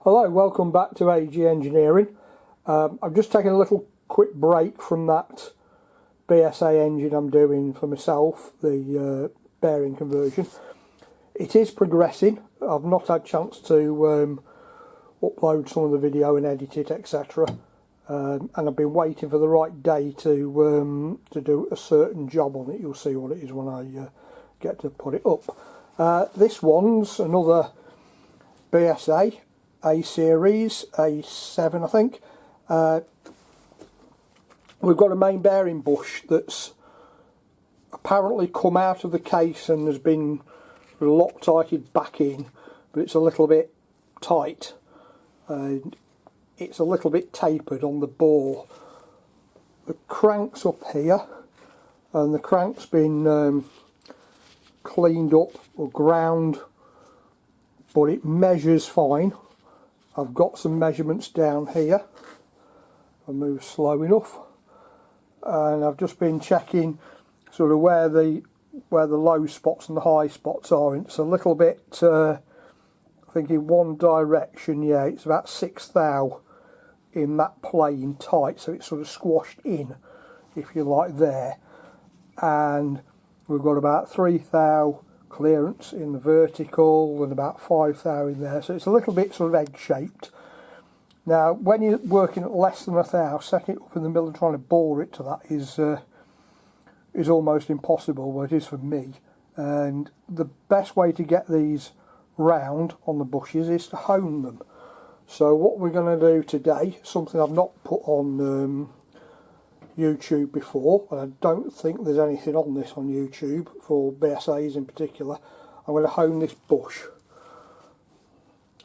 Hello, welcome back to AG Engineering. I've just taken a little quick break from that BSA engine I'm doing for myself, the bearing conversion. It is progressing. I've not had a chance to upload some of the video and edit it, etc. And I've been waiting for the right day to do a certain job on it. You'll see what it is when I get to put it up. This one's another BSA A series, A7 I think. We've got a main bearing bush that's apparently come out of the case and has been loctited back in, but it's a little bit tight and it's a little bit tapered on the bore. The crank's up here and the crank's been cleaned up or ground, but it measures fine. I've got some measurements down here. I'll move slow enough, and I've just been checking sort of where the low spots and the high spots are. And it's a little bit, I think in one direction, yeah, it's about 6 thou in that plane tight, so it's sort of squashed in, if you like, there. And we've got about 3 thou clearance in the vertical and about 5 thou in there, so it's a little bit sort of egg shaped. Now when you're working at less than 1 thou, setting it up in the middle and trying to bore it to that is almost impossible. Well, it is for me. And the best way to get these round on the bushes is to hone them. So what we're going to do today, something I've not put on YouTube before, and I don't think there's anything on this on YouTube for BSAs in particular. I'm going to hone this bush.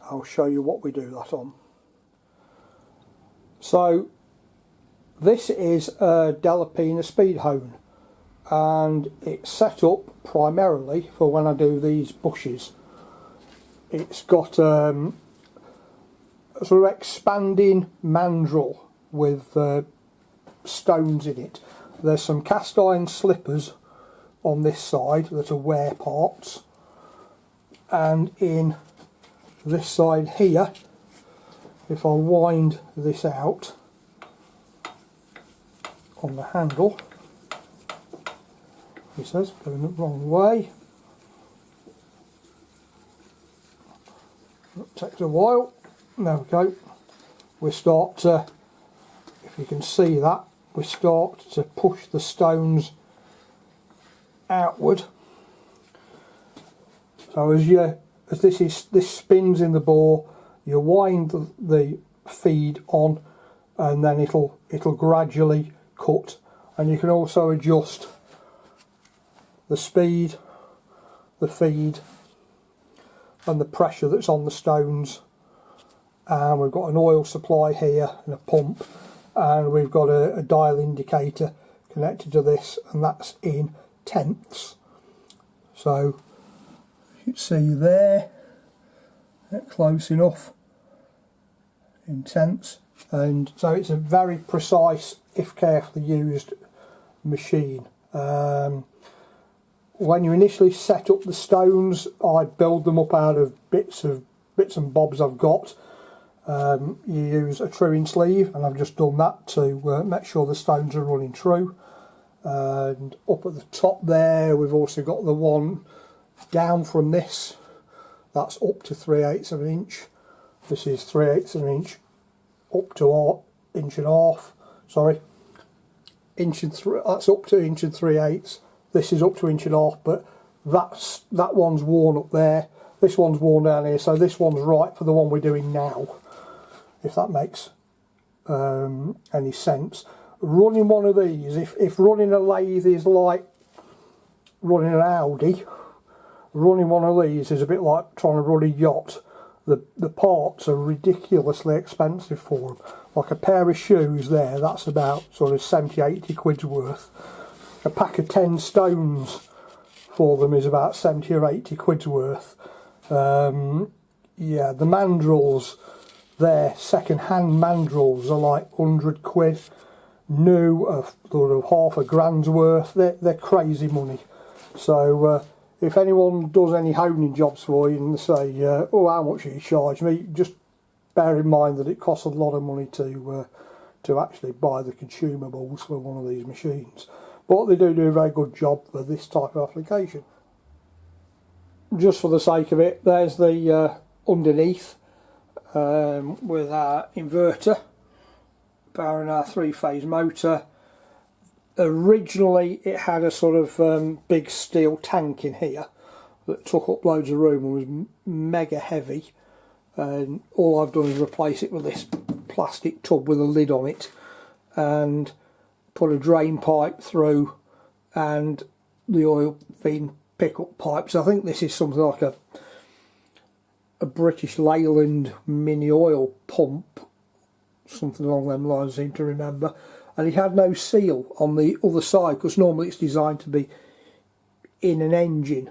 I'll show you what we do that on. So this is a Delapena speed hone, and it's set up primarily for when I do these bushes. It's got a sort of expanding mandrel with stones in it. There's some cast iron slippers on this side that are wear parts, and in this side here, if I wind this out on the handle, it says going the wrong way. It takes a while. There we go. We start to, if you can see that, we start to push the stones outward. So as this spins in the bore, you wind the feed on, and then it'll gradually cut. And you can also adjust the speed, the feed, and the pressure that's on the stones. And we've got an oil supply here and a pump, and we've got a dial indicator connected to this, and that's in tenths. So you can see there, close enough, in tenths. And so it's a very precise, if carefully used, machine. When you initially set up the stones, I build them up out of bits and bobs I've got. You use a truing sleeve, and I've just done that to make sure the stones are running true. And up at the top there, we've also got the one down from this, that's up to 3/8 of an inch. This is 3/8 of an inch up to 1.5 inches. Sorry, that's up to 1 3/8. This is up to 1.5 inches, but that one's worn up there. This one's worn down here, so this one's right for the one we're doing now, if that makes any sense. Running one of these, if running a lathe is like running an Audi, running one of these is a bit like trying to run a yacht. The parts are ridiculously expensive for them. Like a pair of shoes there, that's about sort of 70-80 quid's worth. A pack of 10 stones for them is about 70 or 80 quid's worth. Yeah, the mandrels there, second-hand mandrels, are like 100 quid. New, sort of half a grand's worth. They're crazy money. So if anyone does any honing jobs for you and say, oh, how much do you charge me, just bear in mind that it costs a lot of money to actually buy the consumables for one of these machines. But they do a very good job for this type of application. Just for the sake of it, there's the underneath with our inverter, powering our 3-phase motor. Originally it had a sort of big steel tank in here that took up loads of room and was mega heavy, and all I've done is replace it with this plastic tub with a lid on it and put a drain pipe through and the oil feed pickup pipes. I think this is something like a British Leyland mini oil pump, something along them lines I seem to remember, and it had no seal on the other side because normally it's designed to be in an engine,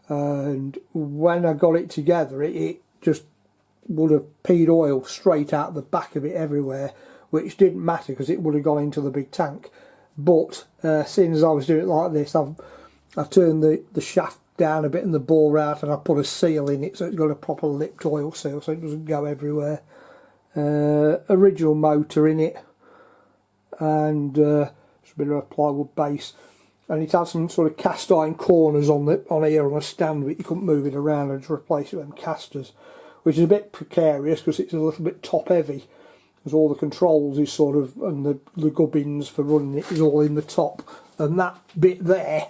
and when I got it together it just would have peed oil straight out the back of it everywhere, which didn't matter because it would have gone into the big tank. But seeing as I was doing it like this, I turned the shaft down a bit and the bore out, and I put a seal in it so it's got a proper lipped oil seal so it doesn't go everywhere. Original motor in it, and it's a bit of a plywood base, and it had some sort of cast iron corners on here on a stand, but you couldn't move it around and just replace it with them casters, which is a bit precarious because it's a little bit top heavy, because all the controls is sort of, and the gubbins for running it is all in the top, and that bit there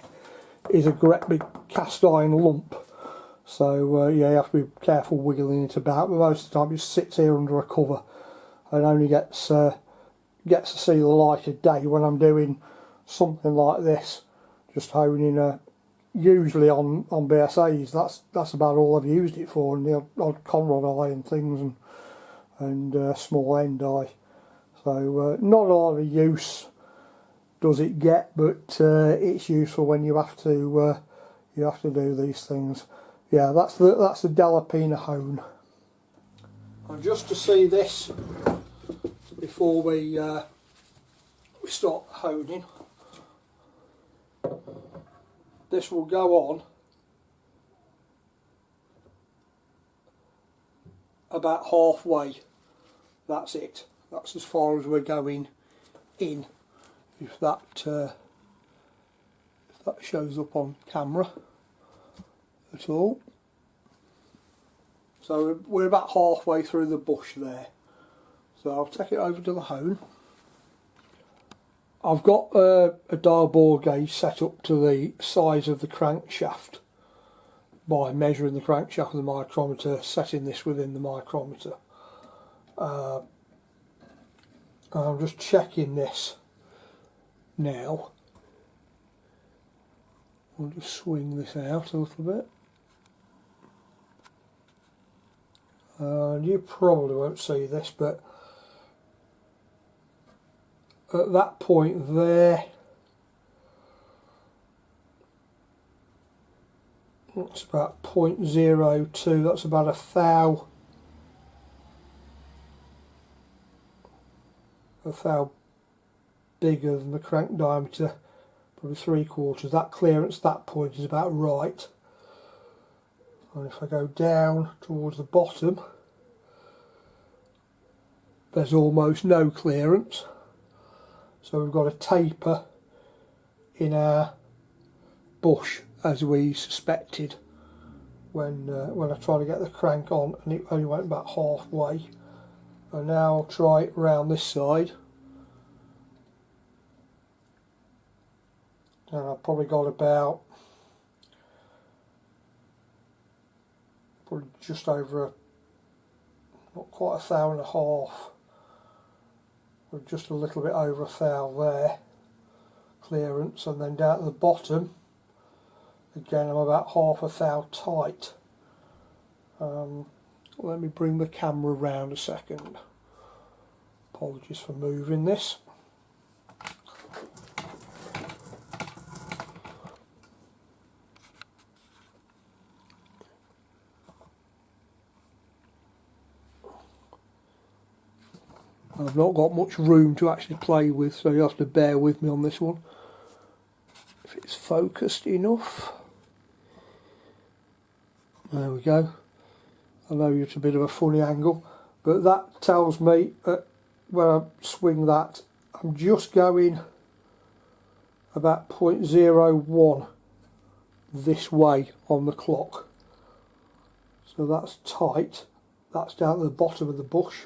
is a great big cast iron lump. So yeah, you have to be careful wiggling it about, but most of the time it sits here under a cover and only gets to see the light of day when I'm doing something like this, just honing usually on BSAs. That's about all I've used it for, and the odd conrod eye and things, and small end eye. So not a lot of use does it get, but it's useful when you have to do these things. Yeah, that's the Delapena hone. And just to see this before we start honing, this will go on about halfway. That's it. That's as far as we're going in. If that shows up on camera at all. So we're about halfway through the bush there. So I'll take it over to the hone. I've got a dial bore gauge set up to the size of the crankshaft by measuring the crankshaft with the micrometer, setting this within the micrometer. I'm just checking this now. I'll just swing this out a little bit. You probably won't see this, but at that point there, that's about 0.02, that's about a thou bigger than the crank diameter, probably 3/4. That clearance at that point is about right. And if I go down towards the bottom, there's almost no clearance. So we've got a taper in our bush, as we suspected when I tried to get the crank on, and it only went about halfway. And now I'll try it around this side, and I've probably got about just over not quite 1.5 thou, but just a little bit over 1 thou there clearance, and then down at the bottom again I'm about 1/2 thou tight. Let me bring the camera round a second. Apologies for moving this. I've not got much room to actually play with, so you have to bear with me on this one. If it's focused enough. There we go. I know it's a bit of a funny angle, but that tells me that when I swing that, I'm just going about 0.01 this way on the clock. So that's tight. That's down at the bottom of the bush,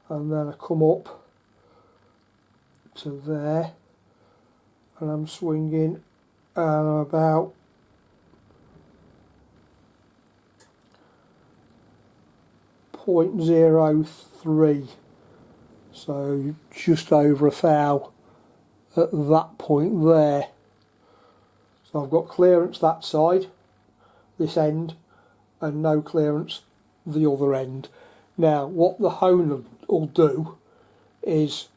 and then I come up to there and I'm swinging and I'm about 0.03, so just over a thou at that point there. So I've got clearance that side, this end, and no clearance the other end. Now what the hone will do is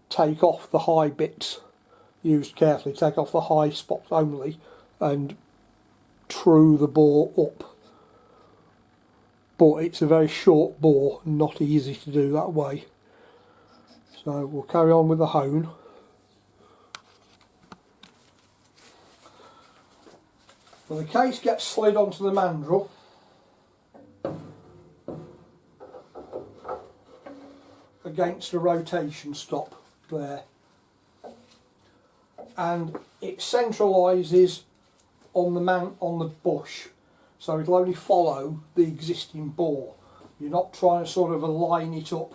take off the high bits, used carefully, take off the high spots only and true the bore up. But it's a very short bore, not easy to do that way. So we'll carry on with the hone. Well, the case gets slid onto the mandrel. Against a rotation stop there. And it centralises on the bush. So it'll only follow the existing bore. You're not trying to sort of align it up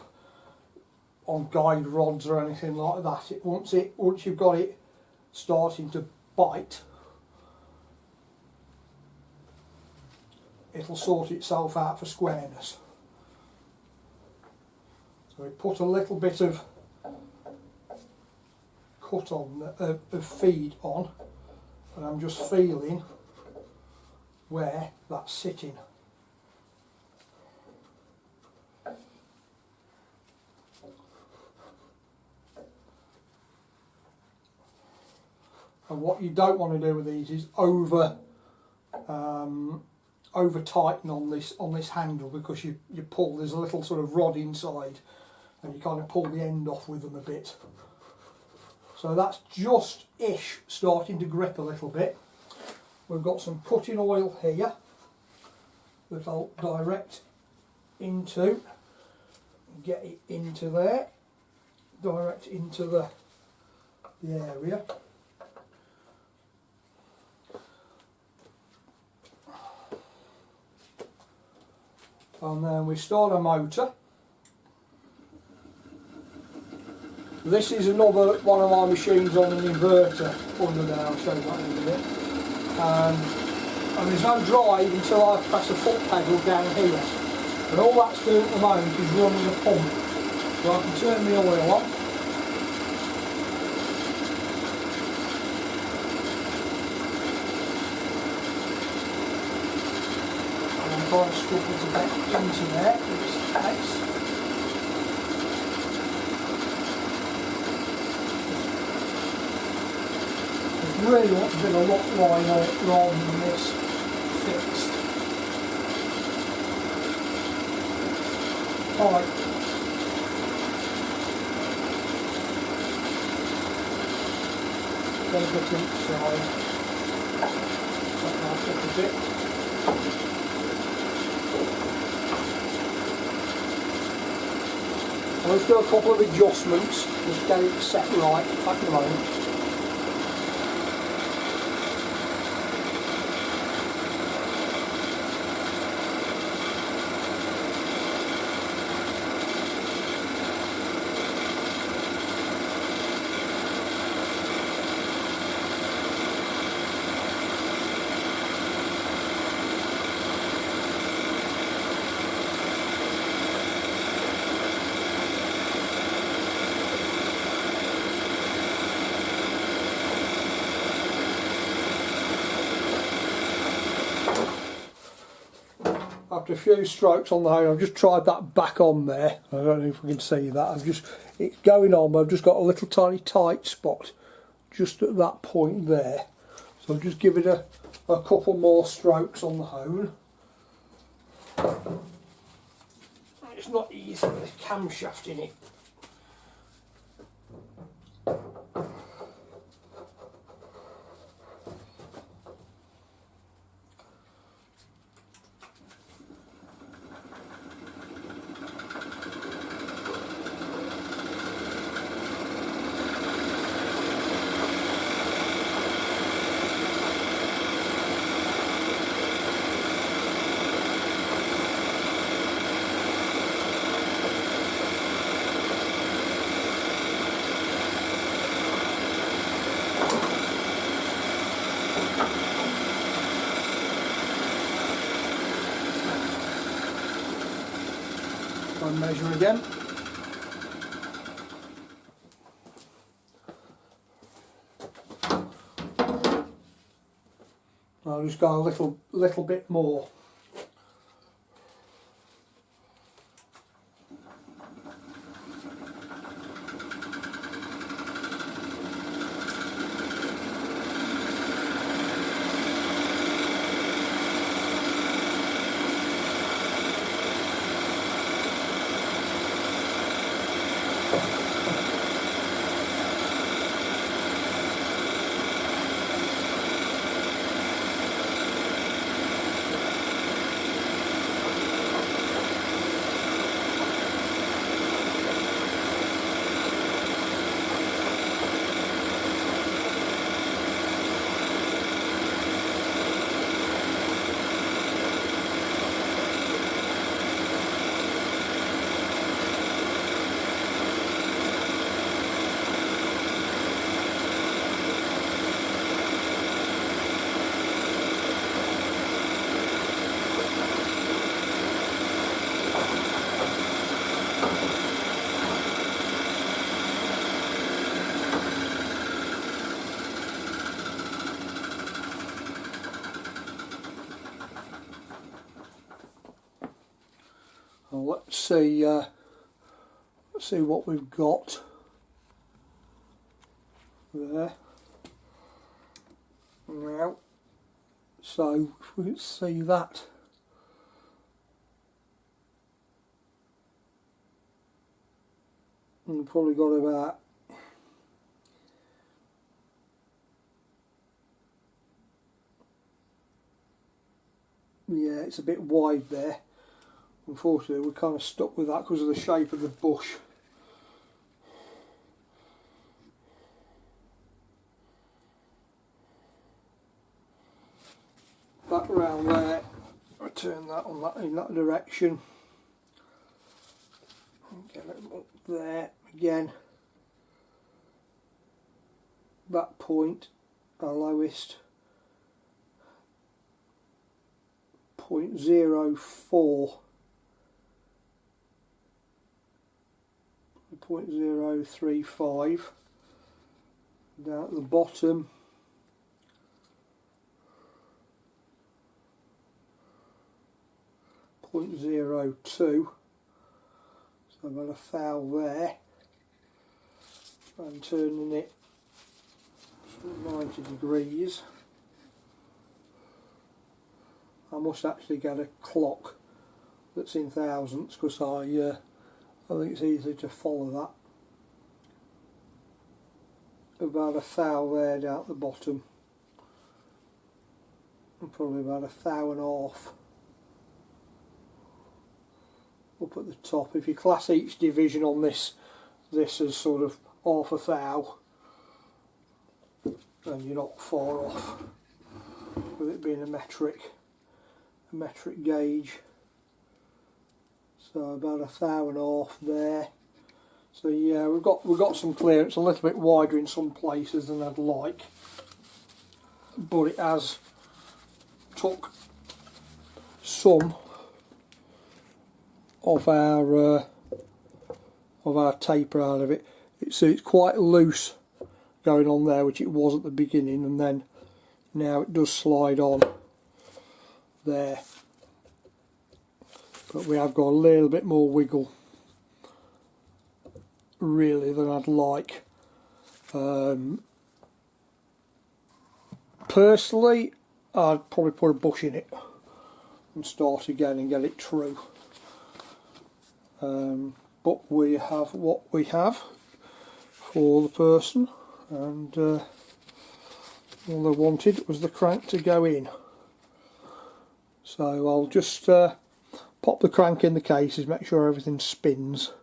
on guide rods or anything like that. Once you've got it starting to bite, it'll sort itself out for squareness. So we put a little bit of cut on, of feed on, and I'm just feeling where that's sitting. And what you don't want to do with these is over tighten on this handle, because you pull, there's a little sort of rod inside and you kind of pull the end off with them a bit. So that's just ish starting to grip a little bit. We've got some cutting oil here that I'll direct into, get it into there, direct into the area. And then we start a motor. This is another one of my machines on an inverter under there. I'll show you that in a minute. And there's no drive until I press a foot pedal down here. And all that's doing at the moment is running a pump. So I can turn the oil on. And I'm trying to struggle to get into there with this case. Really want to do a lot line on it rather than this fixed. Alright. Then go to each side. Let that up a bit. I'll just do a couple of adjustments, just get it set right at the moment. After a few strokes on the hone, I've just tried that back on there. I don't know if we can see that. It's going on, but I've just got a little tiny tight spot just at that point there. So I'll just give it a couple more strokes on the hone. It's not easy with this camshaft in it. and measure again. I'll just go a little bit more. Well, let's see what we've got there now. So if we can see that, we've probably got about it's a bit wide there. Unfortunately, we're kind of stuck with that because of the shape of the bush. Back round there, I turn that on that in that direction. Get it up there again. That point, our lowest, 0.04. 0.035 down at the bottom, 0.02, so I've got a foul there, and turning it 90 degrees. I must actually get a clock that's in thousandths because I think it's easy to follow that. About a thou there down at the bottom, and probably about a thou and a half up at the top. If you class each division on this as sort of half a thou, then you're not far off with it being a metric gauge. So about a thou and a half there. So yeah, we've got some clearance, a little bit wider in some places than I'd like, but it has took some of our taper out of it. It's quite loose going on there, which it was at the beginning, and then now it does slide on there. But we have got a little bit more wiggle really than I'd like. Personally, I'd probably put a bush in it and start again and get it true. But we have what we have for the person, and all they wanted was the crank to go in. So I'll just pop the crank in the cases, make sure everything spins,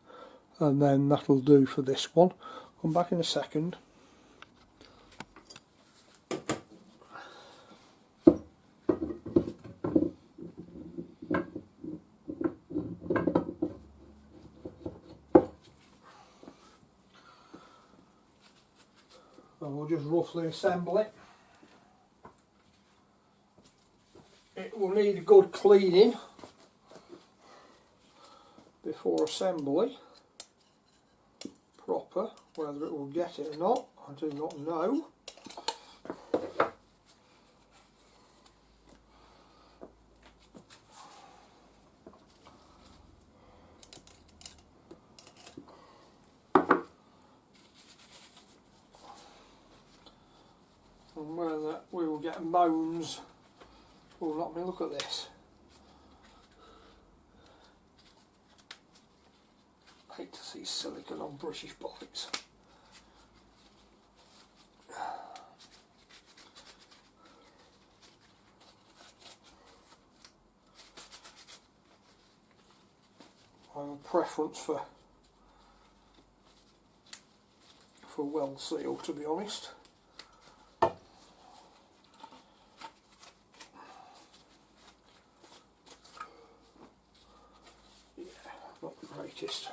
and then that'll do for this one. Come back in a second. And we'll just roughly assemble it. It will need a good cleaning, before assembly proper. Whether it will get it or not, I do not know. And whether we will get moans. Oh, let me look at this. I hate to see silicone on British pockets. I have a preference for well sealed, to be honest. Yeah, not the greatest.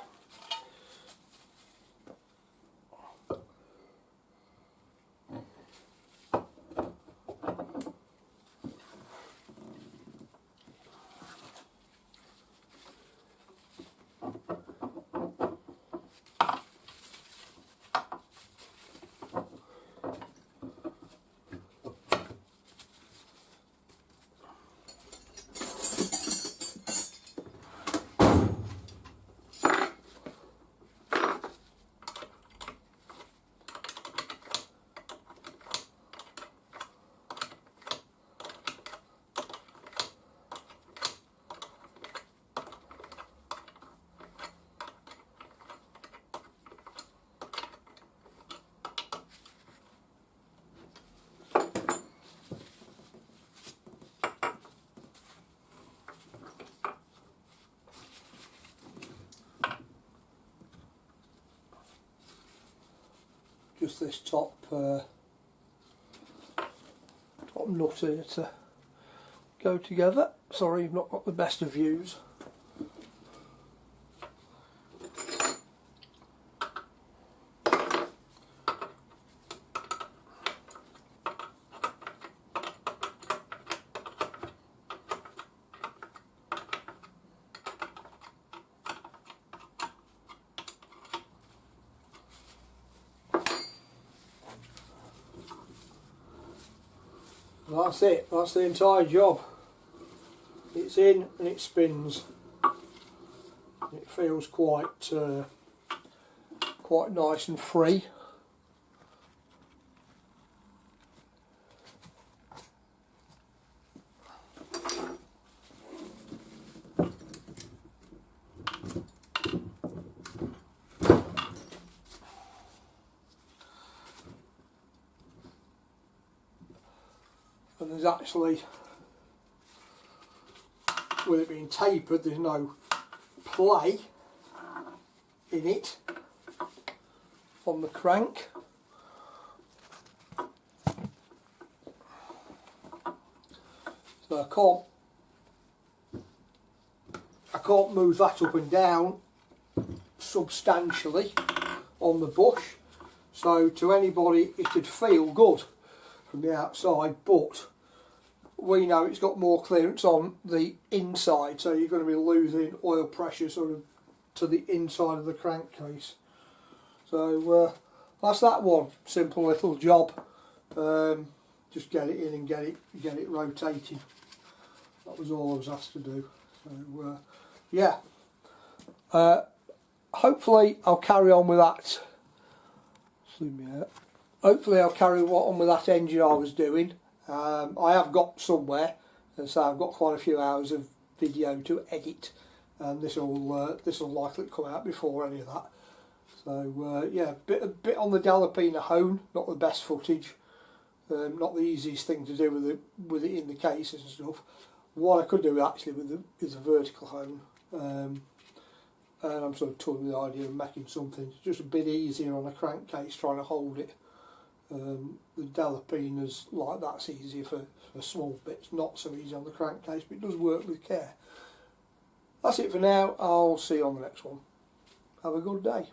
Just this top nut here to go together. Sorry, I've not got the best of views. That's it, that's the entire job. It's in and it spins. It feels quite nice and free. And there's actually, with it being tapered, there's no play in it on the crank. So I can't move that up and down substantially on the bush. So to anybody it'd feel good from the outside, but we know it's got more clearance on the inside, so you're going to be losing oil pressure sort of to the inside of the crankcase. So that's that one. Simple little job. Just get it in and get it rotating. That was all I was asked to do. So yeah. Hopefully I'll carry on with that. Zoom me out. Hopefully I'll carry on with that engine I was doing. I have got somewhere, and so I've got quite a few hours of video to edit, and this will likely come out before any of that. So yeah, a bit on the Delapena hone, not the best footage, not the easiest thing to do with it in the cases and stuff. What I could do actually is a vertical hone, and I'm sort of toying with the idea of making something just a bit easier on a crankcase, trying to hold it. The Delapenas like that's easier for small bits, not so easy on the crankcase, but it does work with care. That's it for now. I'll see you on the next one. Have a good day.